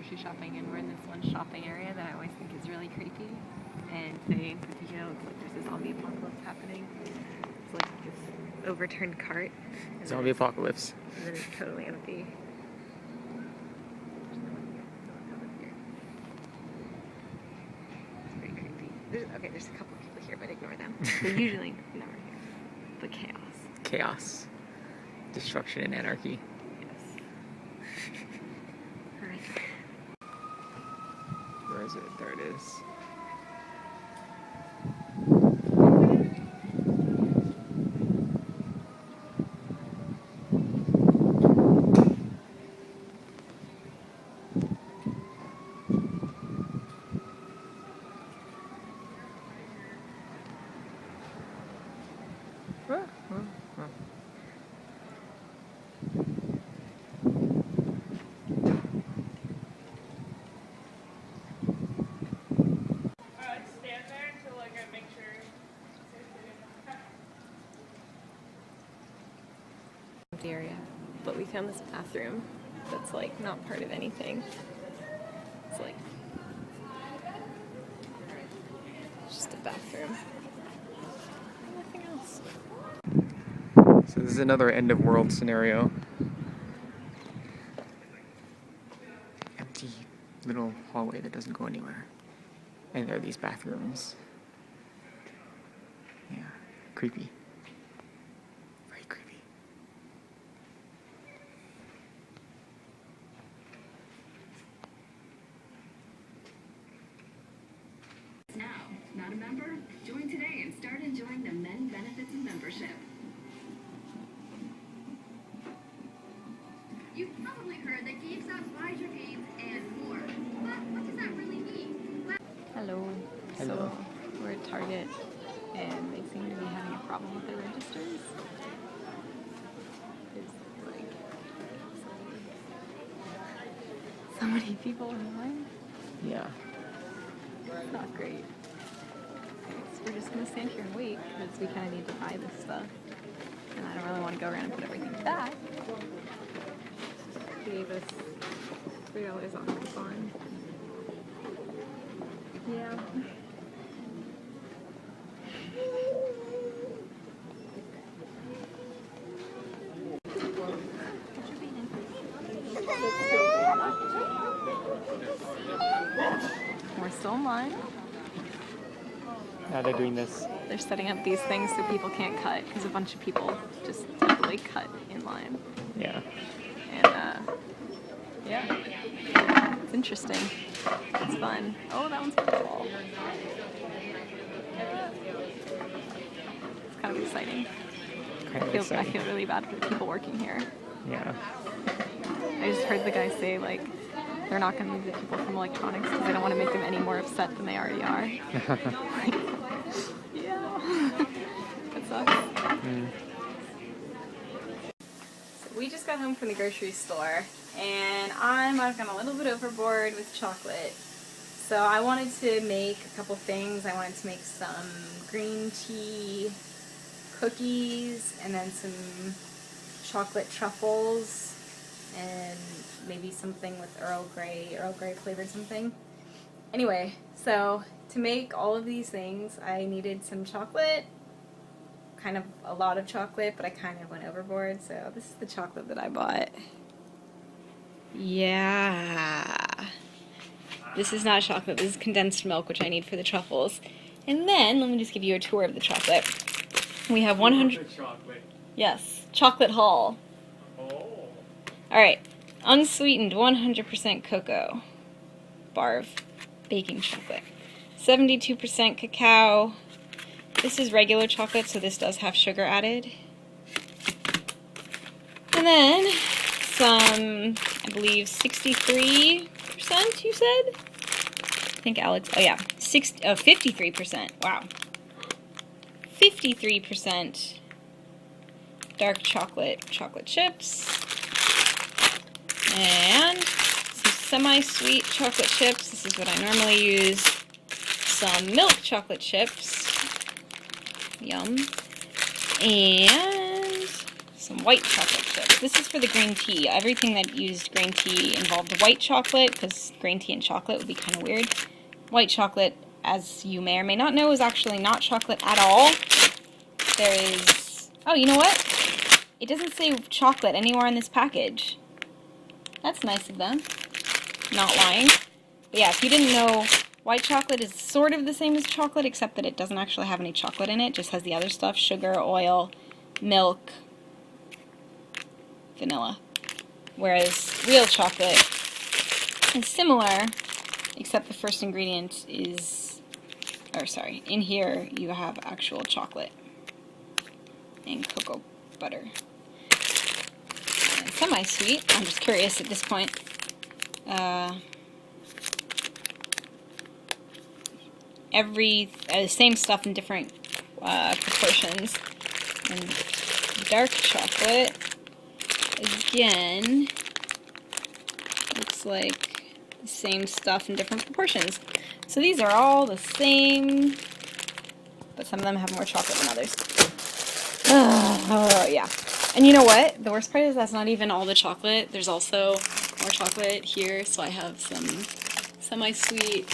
grocery shopping, and we're in this one shopping area that I always think is really creepy. And today in particular, it looks like there's a zombie apocalypse happening. It's like this overturned cart. Zombie apocalypse. And then it's totally empty. It's pretty creepy. There's a couple people here, but ignore them. They're usually never here. But chaos. Chaos. Destruction and anarchy. Yes. Alright. Where is it? There it is. Area, but we found this bathroom that's like not part of anything. It's like just a bathroom. Nothing else. So this is another end of world scenario. Empty little hallway that doesn't go anywhere. And there are these bathrooms. Yeah, creepy. Very creepy. Now, not a member? Join today and start enjoying the many benefits of membership. You've probably heard that GameStop buys your games and more. But what does that really mean? Well, Hello. Hello. So we're at Target and they seem to be having a problem with their registers. There's like so many people in line. Yeah. It's not great. So we're just gonna stand here and wait because we kind of need to buy this stuff, and I don't really want to go around and put everything back. They gave us $3 off coupon. Yeah. We're still in line. Now they're doing this. They're setting up these things so people can't cut because a bunch of people just typically cut in line. Yeah. And yeah, it's interesting. It's fun. Oh, that one's football. It's kind of exciting. Kind of I exciting. feel really bad for the people working here. Yeah. I just heard the guy say like they're not going to move the people from electronics because they don't want to make them any more upset than they already are. Like, yeah, that sucks. Mm. So we just got home from the grocery store and I've gone a little bit overboard with chocolate. So I wanted to make a couple things. I wanted to make some green tea cookies and then some chocolate truffles and maybe something with Earl Grey flavored something. Anyway, so to make all of these things I needed some chocolate, kind of a lot of chocolate, but I kind of went overboard, so this is the chocolate that I bought. Yeah. This is not chocolate, this is condensed milk, which I need for the truffles. And then, let me just give you a tour of the chocolate. We have 100... chocolate. Yes, chocolate haul. Oh. Alright, unsweetened 100% cocoa. Barv. Baking chocolate. 72% cacao. This is regular chocolate, so this does have sugar added. And then some, I believe, 63%, you said? I think Alex, oh yeah, 53%, wow. 53% dark chocolate chips. And some semi-sweet chocolate chips. This is what I normally use. Some milk chocolate chips. Yum. And some white chocolate chips. This is for the green tea. Everything that used green tea involved white chocolate, because green tea and chocolate would be kind of weird. White chocolate, as you may or may not know, is actually not chocolate at all. There is... Oh, you know what? It doesn't say chocolate anywhere in this package. That's nice of them. Not lying. But yeah, if you didn't know, white chocolate is sort of the same as chocolate, except that it doesn't actually have any chocolate in it. It just has the other stuff, sugar, oil, milk, vanilla. Whereas real chocolate is similar, except the first ingredient is, or sorry, in here you have actual chocolate and cocoa butter. And semi-sweet, I'm just curious at this point. Same stuff in different proportions. And dark chocolate, again, looks like the same stuff in different proportions. So these are all the same, but some of them have more chocolate than others. Oh, yeah. And you know what? The worst part is that's not even all the chocolate. There's also more chocolate here, so I have some semi-sweet,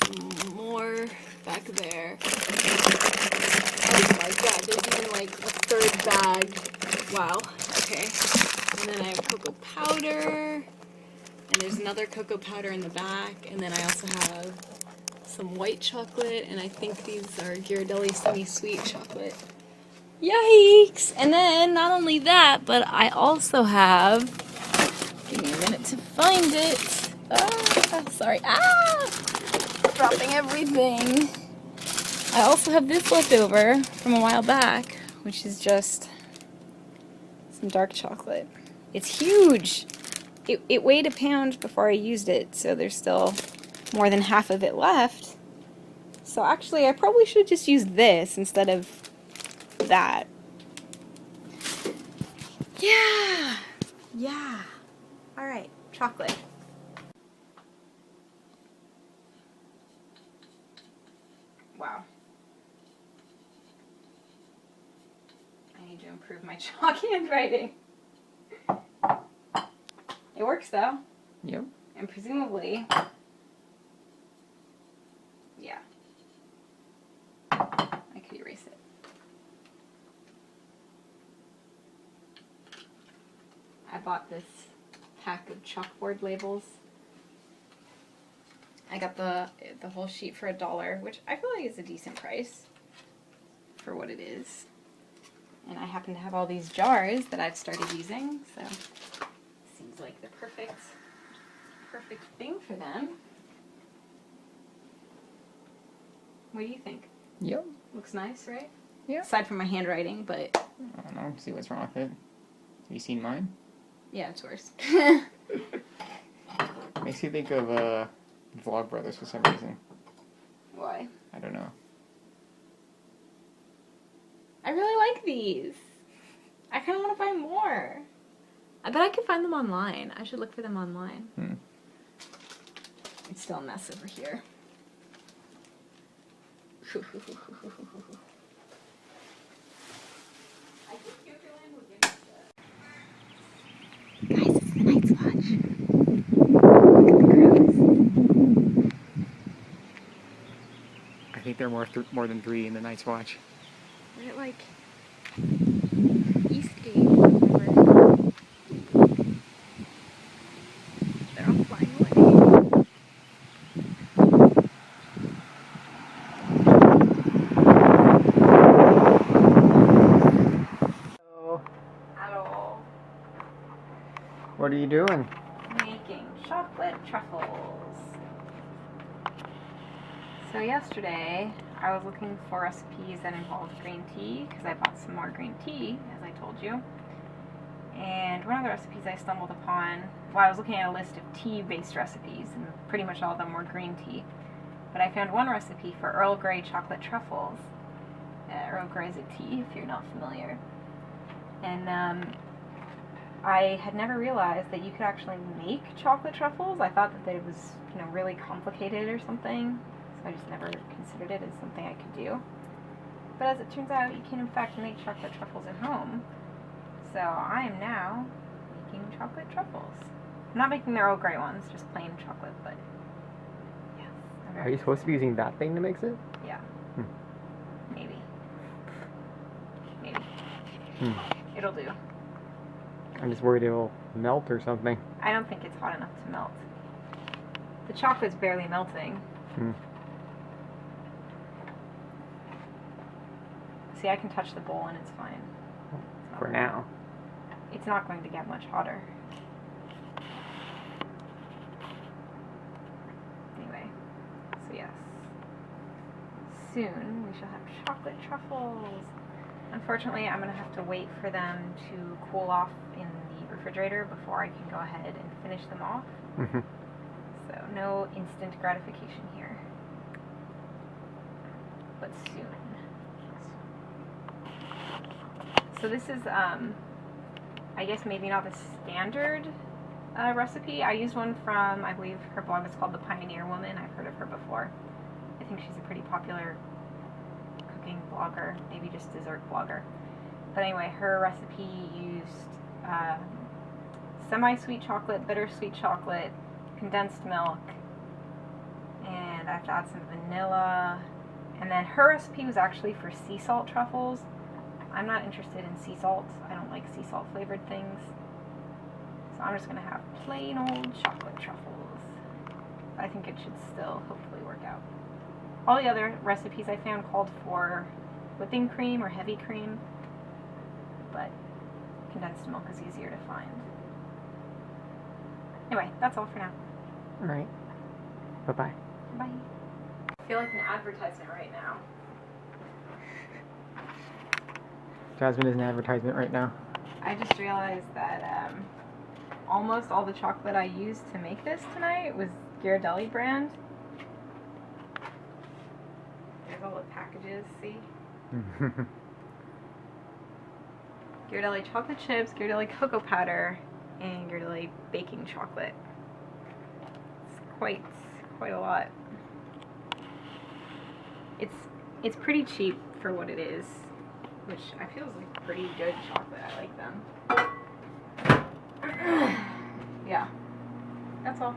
some more back there. Oh my god, there's even like a third bag. Wow, okay. And then I have cocoa powder, and there's another cocoa powder in the back, and then I also have some white chocolate, and I think these are Ghirardelli semi-sweet chocolate. Yikes! And then, not only that, but I also have, give me a minute to find it. Ah, sorry. Ah! Dropping everything. I also have this left over from a while back, which is just some dark chocolate. It's huge! It weighed a pound before I used it, so there's still more than half of it left. So actually, I probably should just use this instead of that. Yeah! Yeah! Alright, chocolate. Wow. I need to improve my chalk handwriting. It works though. Yep. And presumably, yeah, I could erase it. I bought this pack of chalkboard labels. I got the whole sheet for $1, which I feel like is a decent price for what it is. And I happen to have all these jars that I've started using, so seems like the perfect thing for them. What do you think? Yep. Looks nice, right? Yeah. Aside from my handwriting, but I don't know. See what's wrong with it. Have you seen mine? yeah, it's worse. Makes you think of Vlogbrothers for some reason. Why? I don't know. I really like these. I kind of want to find more. I bet I could find them online. I should look for them online. It's still a mess over here. Guys, it's the Night's Watch. Look at the crows. I think there are more than 3 in the Night's Watch. We're at like Eastgate or whatever. They're all flying away. Hello. What are you doing? Making chocolate truffles. So yesterday I was looking for recipes that involved green tea because I bought some more green tea, as I told you. And one of the recipes I stumbled upon, well, I was looking at a list of tea-based recipes, and pretty much all of them were green tea. But I found one recipe for Earl Grey chocolate truffles. Earl Grey is a tea, if you're not familiar. And I had never realized that you could actually make chocolate truffles. I thought that it was, really complicated or something. So I just never considered it as something I could do. But as it turns out, you can in fact make chocolate truffles at home. So I am now making chocolate truffles. I'm not making the Earl Grey ones, just plain chocolate, but yes. Are you supposed to be using that thing to mix it? Yeah. Maybe. Maybe. It'll do. I'm just worried it'll melt or something. I don't think it's hot enough to melt. The chocolate's barely melting. See, I can touch the bowl and it's fine. For now. It's not going to get much hotter. Anyway, so yes. Soon we shall have chocolate truffles. Unfortunately, I'm going to have to wait for them to cool off in the refrigerator before I can go ahead and finish them off. So no instant gratification here. But soon. So this is, I guess maybe not the standard recipe. I used one from, I believe her blog is called The Pioneer Woman. I've heard of her before. I think she's a pretty popular cooking blogger, maybe just dessert blogger. But anyway, her recipe used semi-sweet chocolate, bittersweet chocolate, condensed milk, and I have to add some vanilla. And then her recipe was actually for sea salt truffles. I'm not interested in sea salt. I don't like sea salt flavored things. So I'm just going to have plain old chocolate truffles. I think it should still hopefully work out. All the other recipes I found called for whipping cream or heavy cream, but condensed milk is easier to find. Anyway, that's all for now. Alright. Bye-bye. Bye. I feel like an advertisement right now. Jasmine is an advertisement right now. I just realized that almost all the chocolate I used to make this tonight was Ghirardelli brand. There's all the packages, see? Ghirardelli chocolate chips, Ghirardelli cocoa powder, and Ghirardelli baking chocolate. It's quite a lot. It's pretty cheap for what it is, which I feel is like pretty good chocolate. I like them. Yeah, that's all.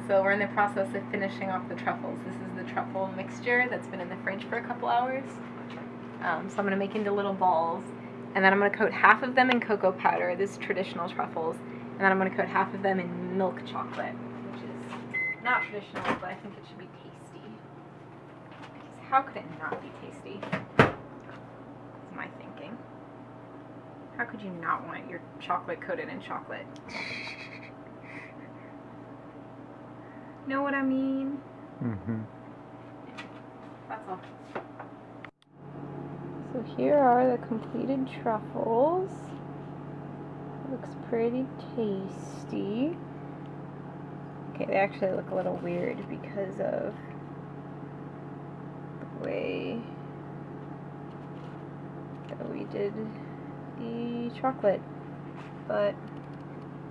So we're in the process of finishing off the truffles. This is the truffle mixture that's been in the fridge for a couple hours. So I'm going to make into little balls, and then I'm going to coat half of them in cocoa powder, this is traditional truffles, and then I'm going to coat half of them in milk chocolate, which is not traditional, but I think it should be tasty. Because how could it not be tasty? That's my thinking. How could you not want your chocolate coated in chocolate? Know what I mean? That's all. So here are the completed truffles. Looks pretty tasty. Okay, they actually look a little weird because of the way that we did the chocolate, but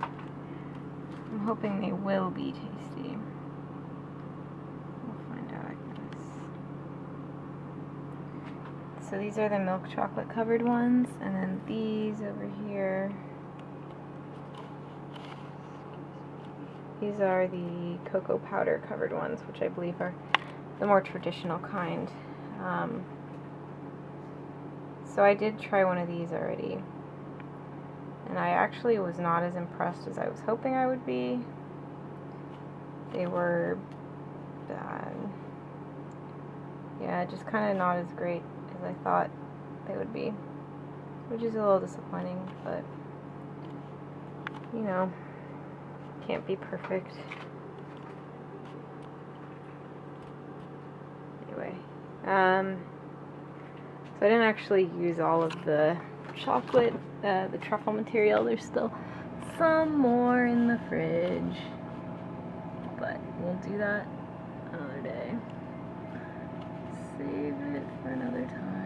I'm hoping they will be tasty. We'll find out, I guess. So these are the milk chocolate covered ones, and then these over here, these are the cocoa powder covered ones, which I believe are the more traditional kind. So I did try one of these already, and I actually was not as impressed as I was hoping I would be. They were bad. Yeah, just kind of not as great as I thought they would be, which is a little disappointing, but you know, can't be perfect. Anyway, so I didn't actually use all of the chocolate, the truffle material. There's still some more in the fridge, but we'll do that another day. Save it for another time.